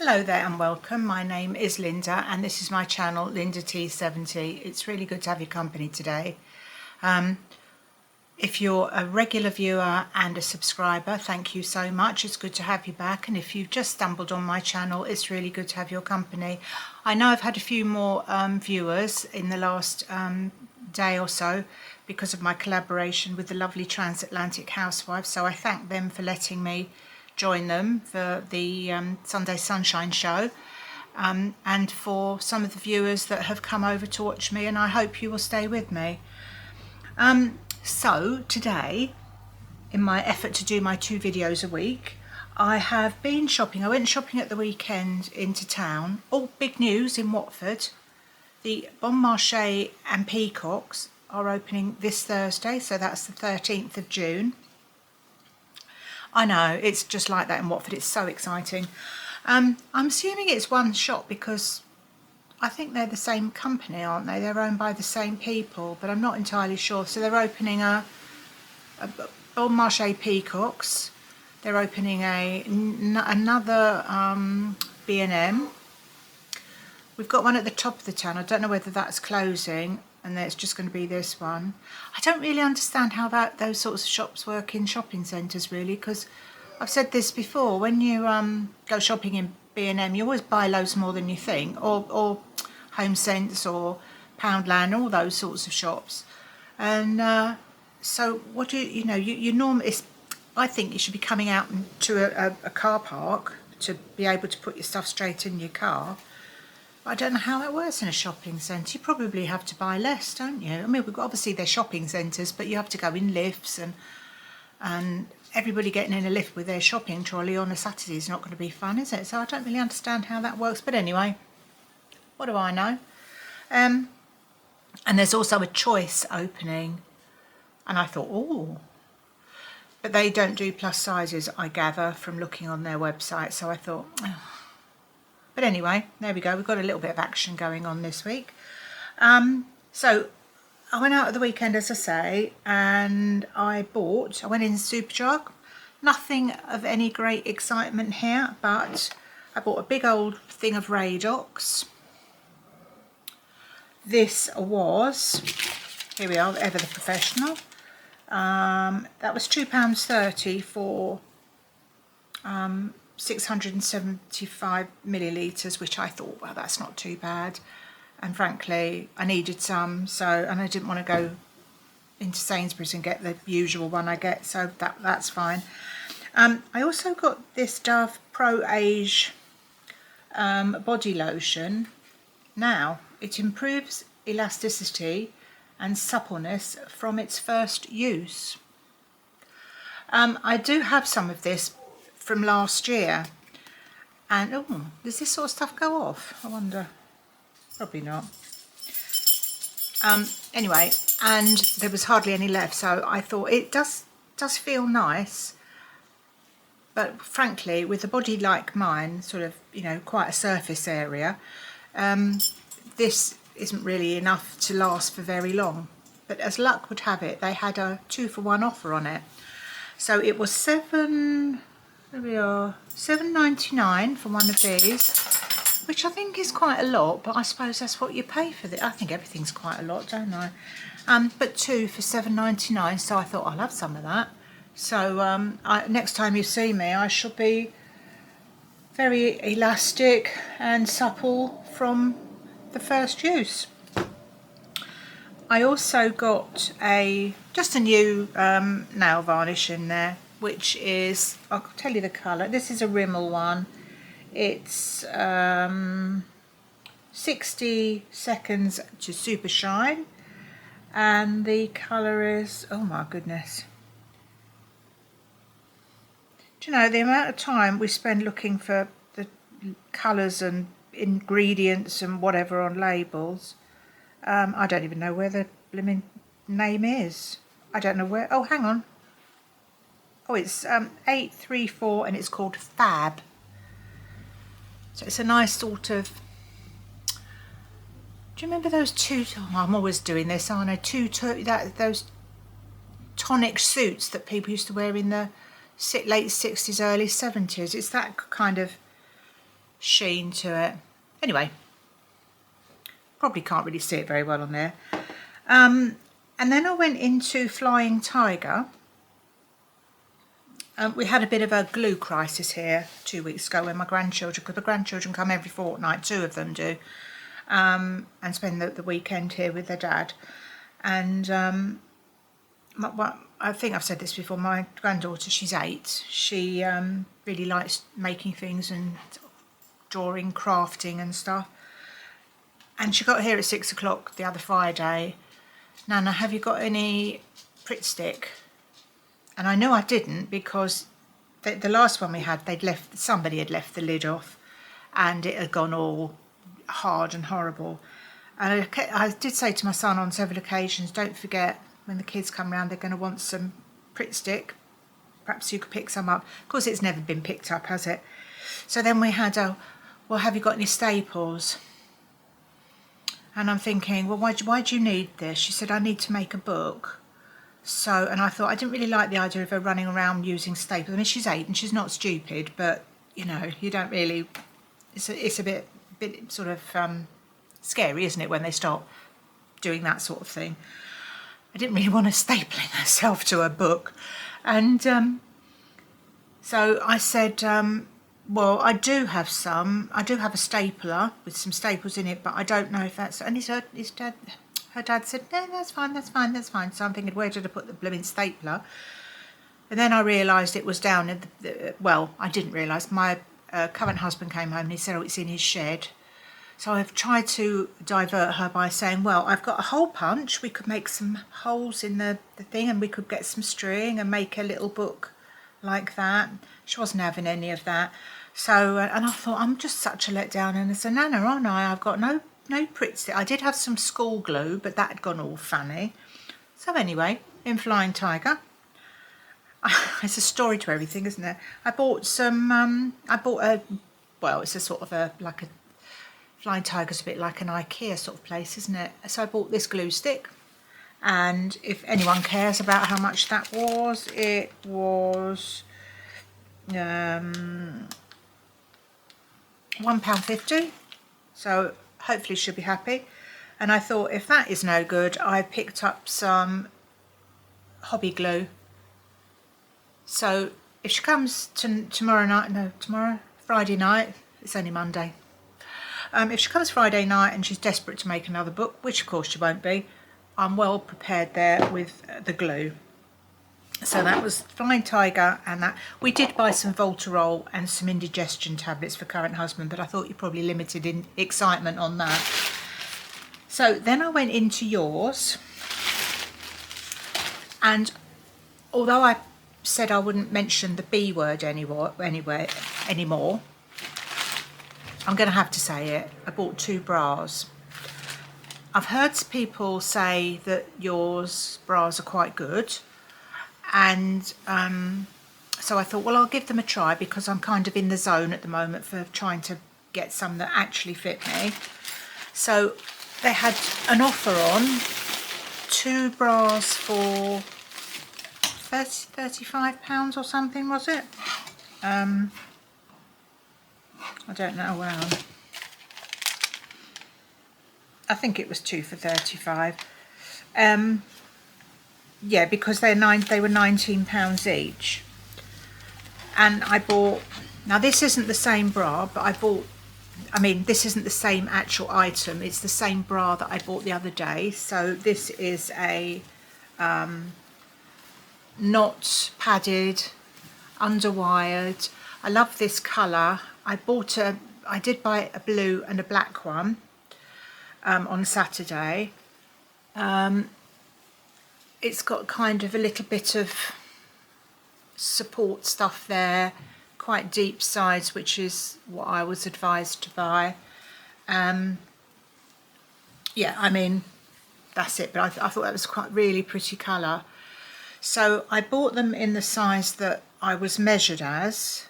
Hello there and welcome. My name is Linda and this is my channel Linda T70. It's really good to have your company today. If you're a regular viewer and a subscriber, thank you so much. It's good to have you back, and if you've just stumbled on my channel, it's really good to have your company. I know I've had a few more viewers in the last day or so because of my collaboration with the lovely Transatlantic Housewives, so I thank them for letting me join them for the Sunday Sunshine show, and for some of the viewers that have come over to watch me, and I hope you will stay with me. So today, in my effort to do my 2 videos a week, I have been shopping. I went shopping at the weekend into town. Oh, big news in Watford. The Bon Marché and Peacocks are opening this Thursday, so that's the 13th of June. I know, it's just like that in Watford. It's so exciting. I'm assuming it's one shop because I think they're the same company, aren't they? They're owned by the same people, but I'm not entirely sure. So they're opening a Bon Marché Peacocks. They're opening another B&M. We've got one at the top of the town. I don't know whether that's closing, and then it's just going to be this one. I don't really understand how those sorts of shops work in shopping centres, really, because I've said this before. When you go shopping in B&M, you always buy loads more than you think, or Home Sense or Poundland, all those sorts of shops. And so what do you normally, I think you should be coming out to a car park to be able to put your stuff straight in your car. I don't know how that works in a shopping centre. You probably have to buy less, don't you? I mean, obviously they're shopping centres, but you have to go in lifts, and everybody getting in a lift with their shopping trolley on a Saturday is not going to be fun, is it? So I don't really understand how that works. But anyway, what do I know? And there's also a Choice opening, and I thought, oh, but they don't do plus sizes, I gather, from looking on their website. So I thought, oh. But anyway, there we go. We've got a little bit of action going on this week. So I went out at the weekend, as I say, and I went in Superdrug. Nothing of any great excitement here, but I bought a big old thing of Radox. This was, here we are, Ever the Professional. That was £2.30 for 675 millilitres, which I thought, well, that's not too bad. And frankly, I needed some, and I didn't want to go into Sainsbury's and get the usual one I get, so that's fine. I also got this Dove Pro Age body lotion. Now, it improves elasticity and suppleness from its first use. I do have some of this from last year, and oh, does this sort of stuff go off? I wonder. Probably not. Anyway, and there was hardly any left, so I thought it does feel nice, but frankly, with a body like mine, sort of, quite a surface area, this isn't really enough to last for very long. But as luck would have it, they had a 2-for-1 offer on it, so it was £7.99 for one of these, which I think is quite a lot, but I suppose that's what you pay for it. I think everything's quite a lot, don't I? But 2 for £7.99, so I thought I'll have some of that. So next time you see me, I shall be very elastic and supple from the first use. I also got just a new nail varnish in there, which is, I'll tell you the colour. This is a Rimmel one. It's 60 seconds to super shine, and the colour is, oh my goodness. Do you know, the amount of time we spend looking for the colours and ingredients and whatever on labels, I don't even know where the blooming name is. I don't know where. Oh, hang on. Oh, it's 834, and it's called Fab. So it's a nice sort of, do you remember those I'm always doing this, aren't I? Those tonic suits that people used to wear in the late 60s, early 70s. It's that kind of sheen to it. Anyway, probably can't really see it very well on there. And then I went into Flying Tiger. We had a bit of a glue crisis here 2 weeks ago when my grandchildren, because the grandchildren come every fortnight, 2 of them do, and spend the weekend here with their dad. And I think I've said this before, my granddaughter, she's 8, she really likes making things and drawing, crafting and stuff. And she got here at 6 o'clock the other Friday. Nana, have you got any Pritt stick? And I knew I didn't, because the last one we had, somebody had left the lid off and it had gone all hard and horrible. And I did say to my son on several occasions, don't forget, when the kids come round, they're going to want some Pritt stick. Perhaps you could pick some up. Of course, it's never been picked up, has it? So then we had well, have you got any staples? And I'm thinking, well, why do you need this? She said, I need to make a book. So, and I thought, I didn't really like the idea of her running around using staples. I mean, she's 8 and she's not stupid, but, you know, you don't really, it's a bit sort of scary, isn't it, when they start doing that sort of thing. I didn't really want her stapling herself to a book. And so I said, well, I do have a stapler with some staples in it, but I don't know if that's, and her dad said, no, that's fine. So I'm thinking, where did I put the blooming stapler? And then I realised it was down in well, I didn't realise. My current husband came home and he said, oh, it's in his shed. So I've tried to divert her by saying, well, I've got a hole punch. We could make some holes in the thing and we could get some string and make a little book like that. She wasn't having any of that. So, and I thought, I'm just such a letdown. And I said, Nana, aren't I? I've got no Pritt stick. I did have some school glue, but that had gone all funny. So anyway, in Flying Tiger, it's a story to everything, isn't there? I bought some, well, it's a sort of like a, Flying Tiger's a bit like an IKEA sort of place, isn't it? So I bought this glue stick, and if anyone cares about how much that was, it was £1.50, so hopefully she'll be happy. And I thought, if that is no good, I picked up some hobby glue. So if she comes Friday night, it's only Monday. If she comes Friday night and she's desperate to make another book, which of course she won't be, I'm well prepared there with the glue. So that was Flying Tiger, and that we did buy some Voltarol and some indigestion tablets for current husband, but I thought you're probably limited in excitement on that. So then I went into yours, and although I said I wouldn't mention the B word anymore, I'm going to have to say it. I bought 2 bras. I've heard people say that yours bras are quite good, and so I thought, well, I'll give them a try, because I'm kind of in the zone at the moment for trying to get some that actually fit me. So they had an offer on 2 bras for £35 or something, was it? I don't know. I think it was 2 for 35. Yeah, because they were £19 each. And I bought, now this isn't the same bra, but this isn't the same actual item. It's the same bra that I bought the other day. So this is a not padded, underwired. I love this colour. I did buy a blue and a black one on Saturday. It's got kind of a little bit of support stuff there, quite deep sides, which is what I was advised to buy. Yeah, I mean, that's it, but I thought that was quite really pretty colour. So I bought them in the size that I was measured as,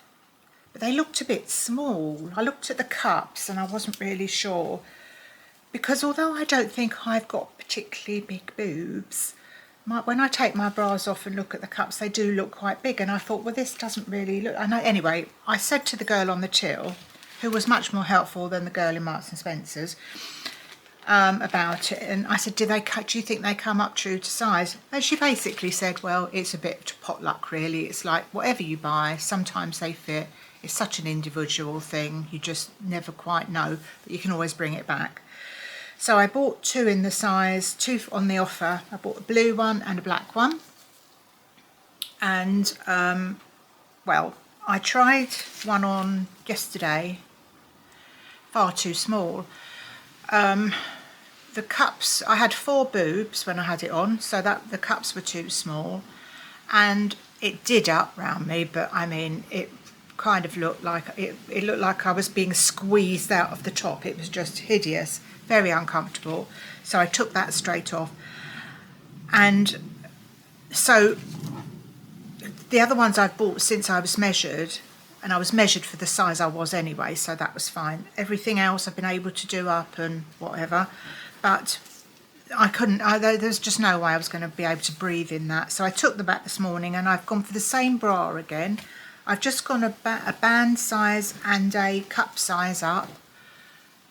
but they looked a bit small. I looked at the cups and I wasn't really sure, because although I don't think I've got particularly big boobs, when I take my bras off and look at the cups, they do look quite big, and I thought, well, this doesn't really look. Anyway, I said to the girl on the till, who was much more helpful than the girl in Marks and Spencer's, about it. And I said, do you think they come up true to size? And she basically said, well, it's a bit potluck really. It's like whatever you buy, sometimes they fit. It's such an individual thing. You just never quite know, but you can always bring it back. So I bought 2 in the size, 2 on the offer. I bought a blue one and a black one. And, well, I tried one on yesterday, far too small. The cups, I had 4 boobs when I had it on, so that the cups were too small. And it did up round me, but I mean, it kind of looked like, it looked like I was being squeezed out of the top. It was just hideous. Very uncomfortable, so I took that straight off. And so the other ones I've bought since I was measured, and I was measured for the size I was anyway, so that was fine. Everything else I've been able to do up and whatever, but I couldn't, there's just no way I was going to be able to breathe in that. So I took them back this morning, and I've gone for the same bra again. I've just gone a band size and a cup size up.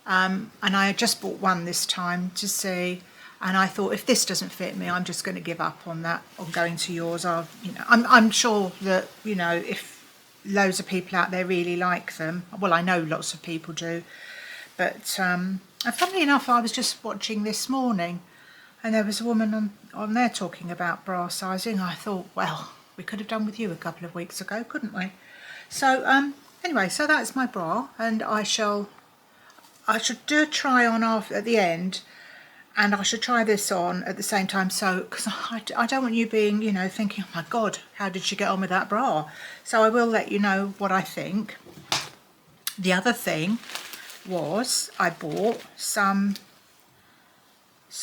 And I just bought one this time to see, and I thought if this doesn't fit me, I'm just going to give up on that, on going to yours. I'm sure that, you know, if loads of people out there really like them, well, I know lots of people do, but and funnily enough, I was just watching this morning, and there was a woman on there talking about bra sizing. I thought, well, we could have done with you a couple of weeks ago, couldn't we? So anyway, so that's my bra, and I should do a try on at the end, and I should try this on at the same time, so because I don't want you being, you know, thinking, oh my god, how did she get on with that bra? So I will let you know what I think. The other thing was I bought some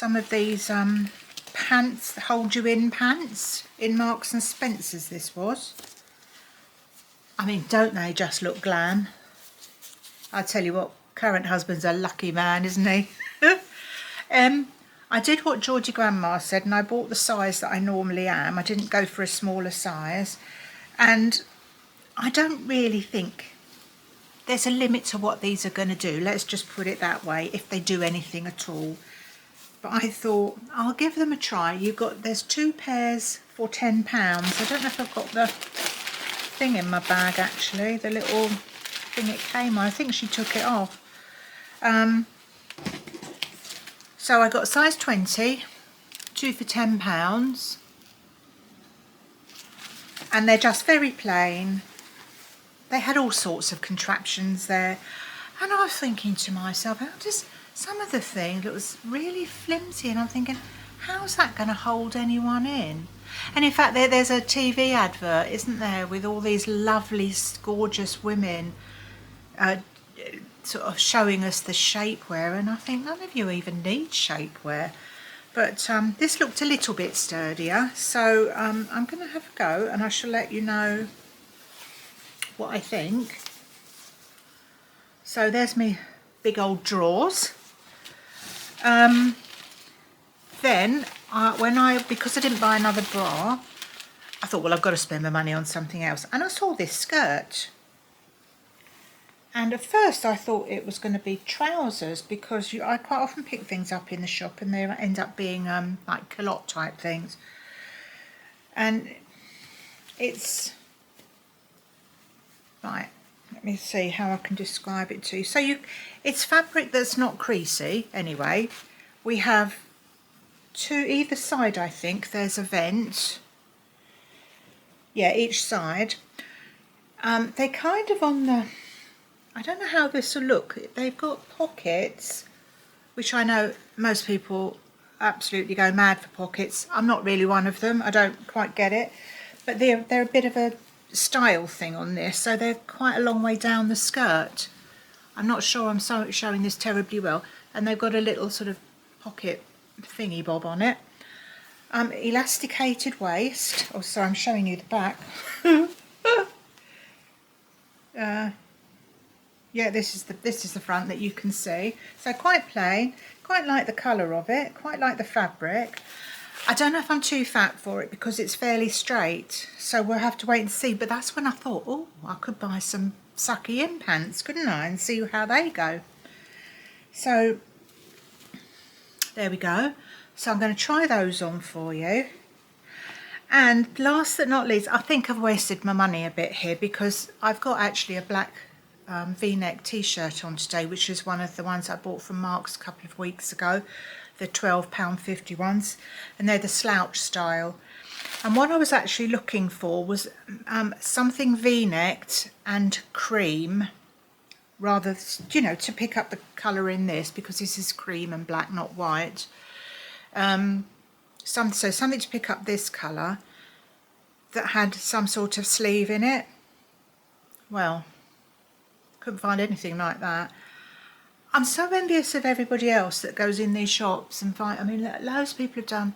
of these pants, hold you in pants, in Marks and Spencer's. This was, I mean, don't they just look glam? I tell you what, current husband's a lucky man, isn't he? I did what Georgie Grandma said, and I bought the size that I normally am. I didn't go for a smaller size, and I don't really think there's a limit to what these are going to do. Let's just put it that way, if they do anything at all. But I thought I'll give them a try. There's 2 pairs for £10. I don't know if I've got the thing in my bag actually, the little thing it came on. I think she took it off. So I got size 20, 2 for £10, and they're just very plain. They had all sorts of contraptions there, and I was thinking to myself, some of the thing that was really flimsy, and I'm thinking, how's that going to hold anyone in? And in fact, there's a TV advert, isn't there, with all these lovely, gorgeous women sort of showing us the shapewear, and I think none of you even need shapewear. But this looked a little bit sturdier, so I'm going to have a go, and I shall let you know what I think. So there's me big old drawers. Then because I didn't buy another bra, I thought, well, I've got to spend my money on something else, and I saw this skirt. And at first I thought it was going to be trousers, because I quite often pick things up in the shop and they end up being like culotte type things. And it's, right, let me see how I can describe it to you. So it's fabric that's not creasy anyway. We have either side, I think, there's a vent. Yeah, each side. They're kind of on the, I don't know how this will look. They've got pockets, which I know most people absolutely go mad for pockets. I'm not really one of them. I don't quite get it. But they're a bit of a style thing on this, so they're quite a long way down the skirt. I'm not sure I'm showing this terribly well. And they've got a little sort of pocket thingy bob on it. Elasticated waist. Oh, sorry, I'm showing you the back. Yeah, this is the front that you can see. So quite plain, quite like the colour of it, quite like the fabric. I don't know if I'm too fat for it because it's fairly straight, so we'll have to wait and see. But that's when I thought, oh, I could buy some sucky in pants, couldn't I, and see how they go. So there we go. So I'm going to try those on for you. And last but not least, I think I've wasted my money a bit here, because I've got actually a black v-neck t-shirt on today, which is one of the ones I bought from Marks a couple of weeks ago, the £12.50 ones, and they're the slouch style. And what I was actually looking for was something v-necked and cream, rather, you know, to pick up the colour in this, because this is cream and black, not white. So something to pick up this colour that had some sort of sleeve in it. Well, couldn't find anything like that. I'm so envious of everybody else that goes in these shops and find, I mean, loads of people have done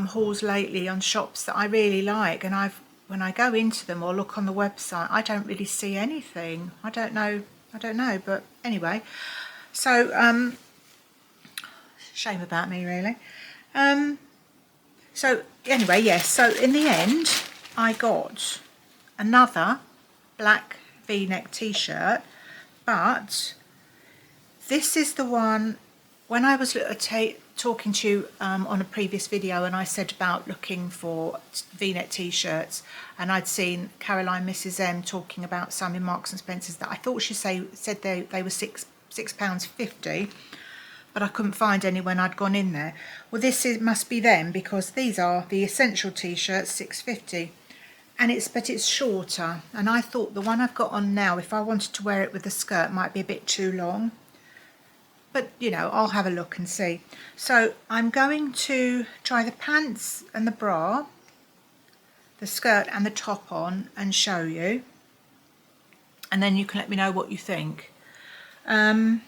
hauls lately on shops that I really like, and when I go into them or look on the website, I don't really see anything. I don't know, but anyway, so shame about me, really. So anyway, yes, so in the end I got another black v-neck t-shirt, but this is the one, when I was talking to you on a previous video, and I said about looking for v-neck t-shirts, and I'd seen Caroline Mrs M talking about some in Marks and Spencer's that I thought she said they were £6.50, but I couldn't find any when I'd gone in there. Well, must be them, because these are the essential t-shirts, £6.50, and it's shorter, and I thought the one I've got on now, if I wanted to wear it with the skirt, might be a bit too long. But, you know, I'll have a look and see. So I'm going to try the pants and the bra, the skirt and the top on, and show you. And then you can let me know what you think. I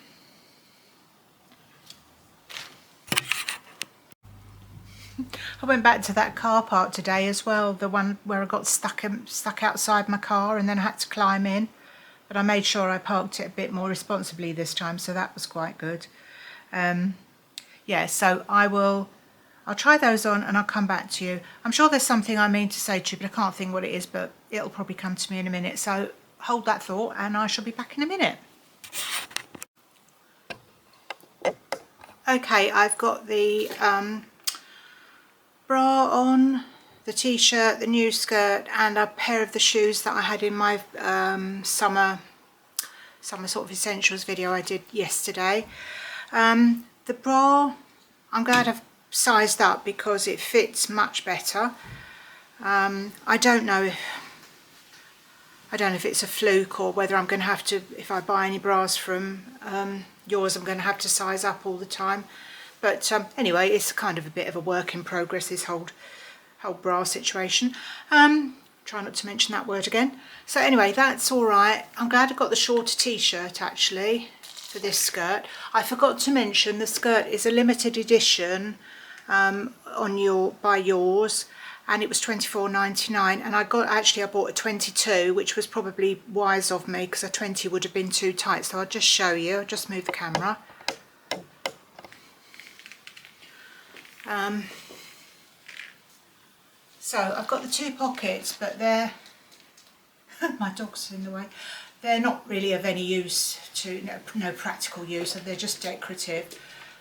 went back to that car park today as well, the one where I got stuck outside my car and then I had to climb in. But I made sure I parked it a bit more responsibly this time, so that was quite good. Yeah, so I'll try those on and I'll come back to you. I'm sure there's something I mean to say to you, but I can't think what it is, but it'll probably come to me in a minute. So hold that thought and I shall be back in a minute. Okay, I've got the bra on, the t-shirt, the new skirt, and a pair of the shoes that I had in my summer sort of essentials video I did yesterday. The bra, I'm glad I've sized up because it fits much better. I don't know if it's a fluke or whether I'm going to have to, if I buy any bras from yours, I'm going to have to size up all the time. But anyway, it's kind of a bit of a work in progress, this whole bra situation. Try not to mention that word again. So anyway, that's all right. I'm glad I got the shorter t-shirt actually for this skirt. I forgot to mention the skirt is a limited edition by yours, and it was £24.99, and I bought a 22, which was probably wise of me because a 20 would have been too tight. So I'll just show you. I'll just move the camera. So I've got the two pockets, but they're my dog's in the way. They're not really of any use no practical use, and they're just decorative.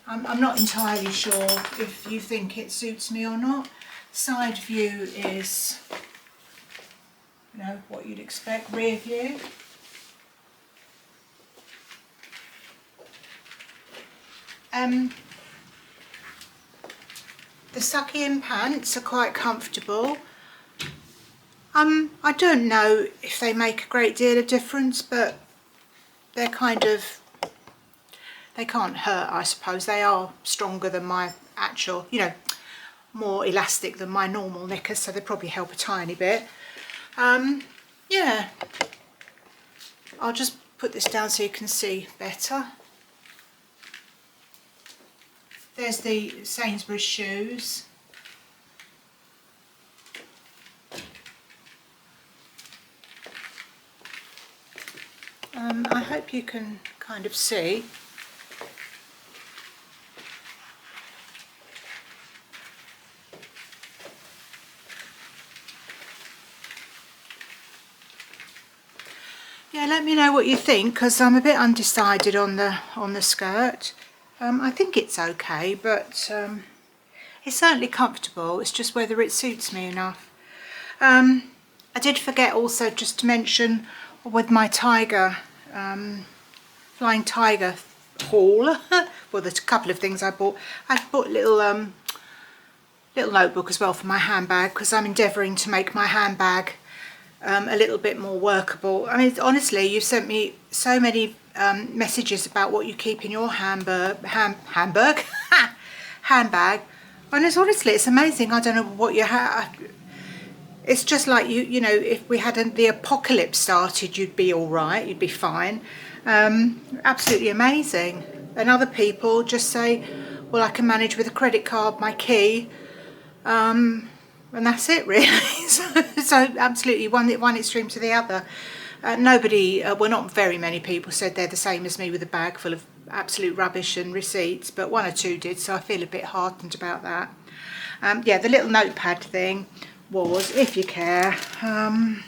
I'm not entirely sure if you think it suits me or not. Side view is, you know, what you'd expect. Rear view. The sucky-in pants are quite comfortable. I don't know if they make a great deal of difference, but they're kind of, they can't hurt, I suppose. They are stronger than my actual, you know, more elastic than my normal knickers, so they probably help a tiny bit. Yeah, I'll just put this down so you can see better. There's the Sainsbury's shoes. I hope you can kind of see. let me know what you think, because I'm a bit undecided on the skirt. I think it's okay, but it's certainly comfortable. It's just whether it suits me enough. I did forget also just to mention with my tiger, flying tiger haul. Well, there's a couple of things I bought. I bought a little notebook as well for my handbag, because I'm endeavouring to make my handbag a little bit more workable. I mean, honestly, you've sent me so many messages about what you keep in your handbag. And it's amazing. I don't know what you have. It's just like you know, if we had the apocalypse started, you'd be all right. You'd be fine. Absolutely amazing. And other people just say, well, I can manage with a credit card, my key. And that's it really. so absolutely one extreme to the other. Nobody, well, not very many people said they're the same as me with a bag full of absolute rubbish and receipts, but one or two did, so I feel a bit heartened about that. Yeah, the little notepad thing was, if you care, £3,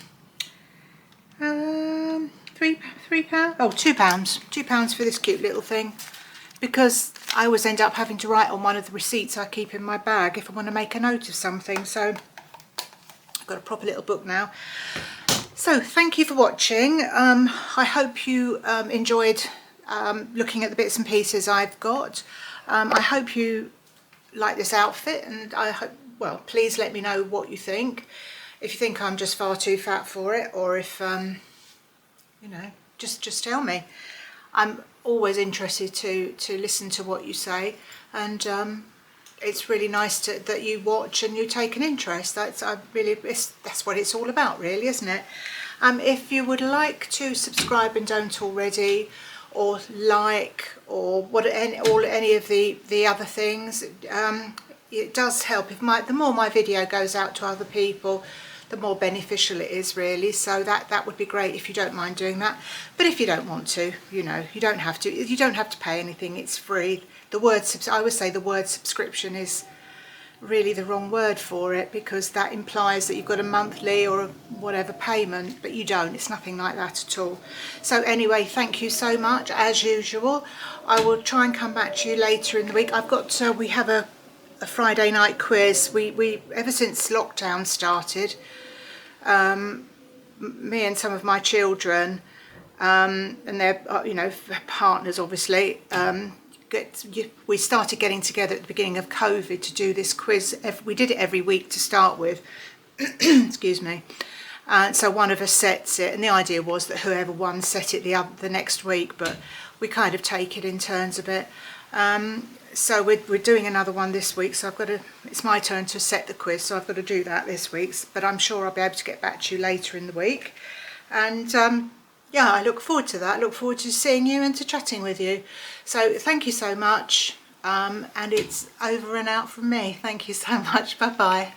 oh, £2 for this cute little thing, because I always end up having to write on one of the receipts I keep in my bag if I want to make a note of something. So I've got a proper little book now. So thank you for watching. I hope you enjoyed looking at the bits and pieces I've got. I hope you like this outfit, and I hope, well, please let me know what you think. If you think I'm just far too fat for it, or if you know, just tell me. I'm always interested to listen to what you say, and it's really nice that you watch and you take an interest. That's what it's all about, really, isn't it? If you would like to subscribe and don't already, or like, or any of the other things, it does help. The more my video goes out to other people, the more beneficial it is, really. So that would be great if you don't mind doing that. But if you don't want to, you know, you don't have to. You don't have to pay anything. It's free. I always say the word subscription is really the wrong word for it, because that implies that you've got a monthly or a whatever payment, but you don't. It's nothing like that at all. So anyway, thank you so much as usual. I will try and come back to you later in the week. I've got we have a Friday night quiz. We ever since lockdown started, me and some of my children and their you know, partners obviously, we started getting together at the beginning of COVID to do this quiz. We did it every week to start with. Excuse me. So one of us sets it, and the idea was that whoever won set it the next week, but we kind of take it in turns a bit. So we're doing another one this week, so it's my turn to set the quiz, so I've got to do that this week, but I'm sure I'll be able to get back to you later in the week. And yeah, I look forward to that. I look forward to seeing you and to chatting with you. So thank you so much, and it's over and out from me. Thank you so much. Bye bye.